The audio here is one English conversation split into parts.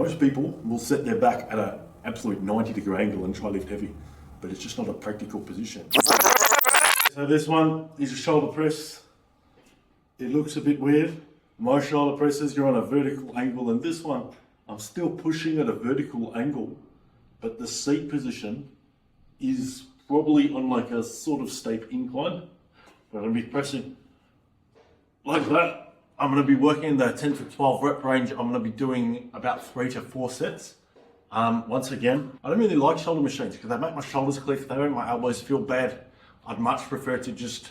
Most people will set their back at an absolute 90-degree angle and try lift heavy, but it's just not a practical position. So this one is a shoulder press. It looks a bit weird. Most shoulder presses, you're on a vertical angle, and this one, I'm still pushing at a vertical angle, but the seat position is probably on like a sort of steep incline. I'm going to be pressing like that. I'm going to be working in the 10 to 12 rep range. I'm going to be doing about 3 to 4 sets. Once again, I don't really like shoulder machines because they make my shoulders click, they make my elbows feel bad. I'd much prefer to just,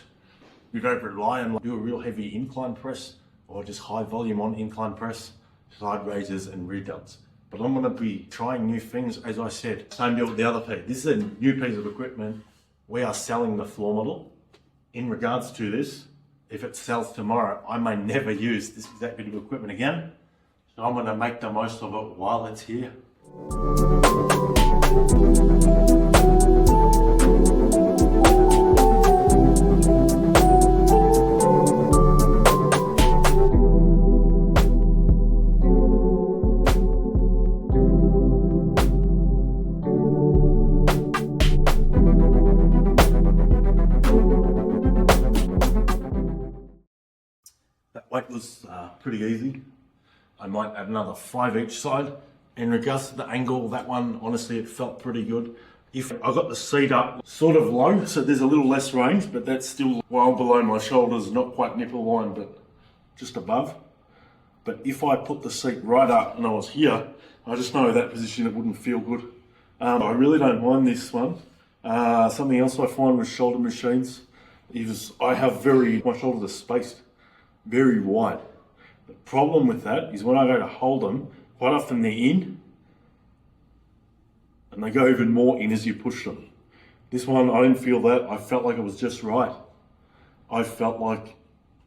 rely on do a real heavy incline press or just high volume on incline press, side raises and rear delts. But I'm going to be trying new things, as I said. Same deal with the other piece. This is a new piece of equipment. We are selling the floor model. In regards to this, if it sells tomorrow, I may never use this exact bit of equipment again. So I'm going to make the most of it while it's here. That weight was pretty easy. I might add another 5 each side. In regards to the angle, that one, honestly, it felt pretty good. If I got the seat up sort of low, so there's a little less range, but that's still well below my shoulders, not quite nipple line, but just above. But if I put the seat right up and I was here, I just know that position, it wouldn't feel good. I really don't mind this one. Something else I find with shoulder machines is my shoulders are spaced very wide. The problem with that is when I go to hold them, quite often they're in, and they go even more in as you push them. This one, I didn't feel that. I felt like it was just right. I felt like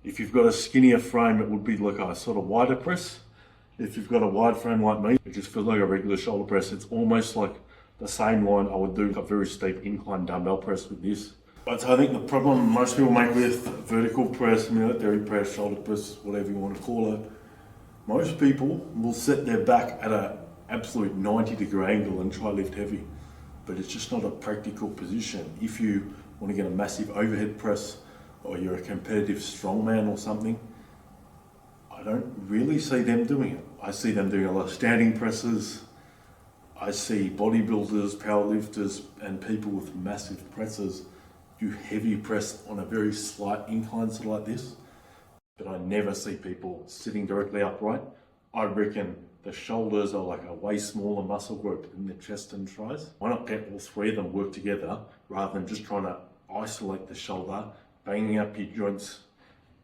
if you've got a skinnier frame, it would be like a sort of wider press. If you've got a wide frame like me, it just feels like a regular shoulder press. It's almost like the same line I would do a very steep incline dumbbell press with this. But I think the problem most people make with vertical press, military press, shoulder press, whatever you want to call it, most people will set their back at an absolute 90-degree angle and try lift heavy, but it's just not a practical position. If you want to get a massive overhead press or you're a competitive strongman or something, I don't really see them doing it. I see them doing a lot of standing presses. I see bodybuilders, powerlifters, and people with massive presses do heavy press on a very slight incline, sort of like this. But I never see people sitting directly upright. I reckon the shoulders are like a way smaller muscle group than the chest and thighs. Why not get all 3 of them work together rather than just trying to isolate the shoulder, banging up your joints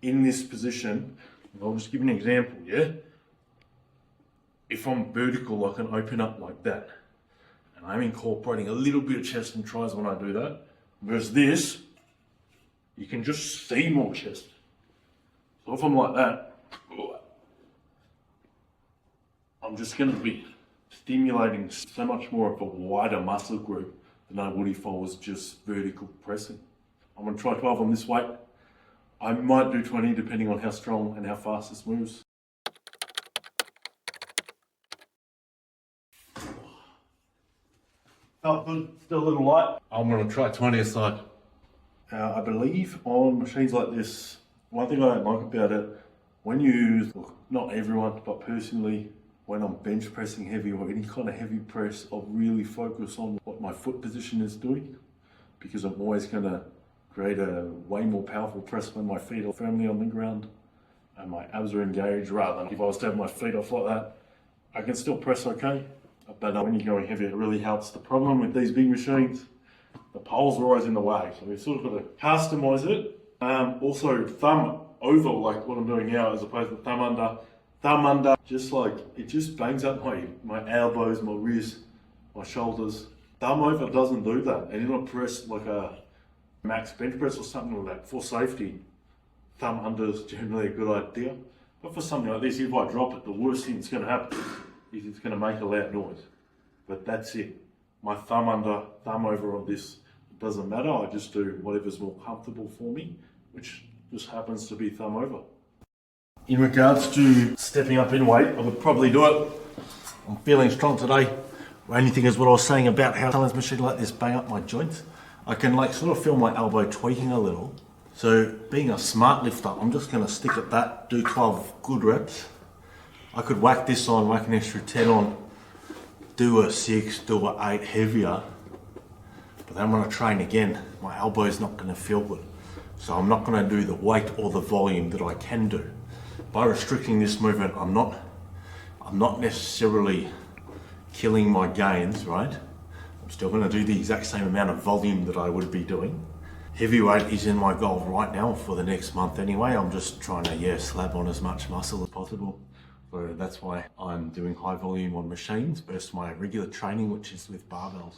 in this position? I'll just give you an example, yeah? If I'm vertical, I can open up like that. And I'm incorporating a little bit of chest and thighs when I do that. Whereas this, you can just see more chest. So if I'm like that, I'm just going to be stimulating so much more of a wider muscle group than I would if I was just vertical pressing. I'm going to try 12 on this weight. I might do 20 depending on how strong and how fast this moves. Felt good, still a little light. I'm going to try 20 aside. I believe on machines like this, one thing I don't like about it, when you, not everyone, but personally, when I'm bench pressing heavy or any kind of heavy press, I'll really focus on what my foot position is doing, because I'm always going to create a way more powerful press when my feet are firmly on the ground and my abs are engaged, rather than if I was to have my feet off like that. I can still press okay, but when you're going heavy, it really helps. The problem with these big machines, the poles are always in the way, so we've sort of got to customize it. Also, thumb over, like what I'm doing now, as opposed to thumb under. Thumb under, just like, it just bangs up my elbows, my wrists, my shoulders. Thumb over doesn't do that. And in a press, like a max bench press or something like that, for safety, thumb under is generally a good idea. But for something like this, if I drop it, the worst thing that's going to happen is it's going to make a loud noise. But that's it. My thumb under, thumb over on this, it doesn't matter. I just do whatever's more comfortable for me, which just happens to be thumb over. In regards to stepping up in weight, I would probably do it I'm feeling strong today. Only thing is what I was saying about how challenge machine like this bang up my joints. I can like sort of feel my elbow tweaking a little. So being a smart lifter, I'm just gonna stick at that, do 12 good reps. I could whack this on, whack an extra 10 on, do a 6, do a 8 heavier. But then when I train again, my elbow's not gonna feel good. So I'm not gonna do the weight or the volume that I can do. By restricting this movement, I'm not necessarily killing my gains, right? I'm still gonna do the exact same amount of volume that I would be doing. Heavyweight is in my goal right now for the next month anyway. I'm just trying to, slab on as much muscle as possible. So that's why I'm doing high volume on machines versus my regular training, which is with barbells.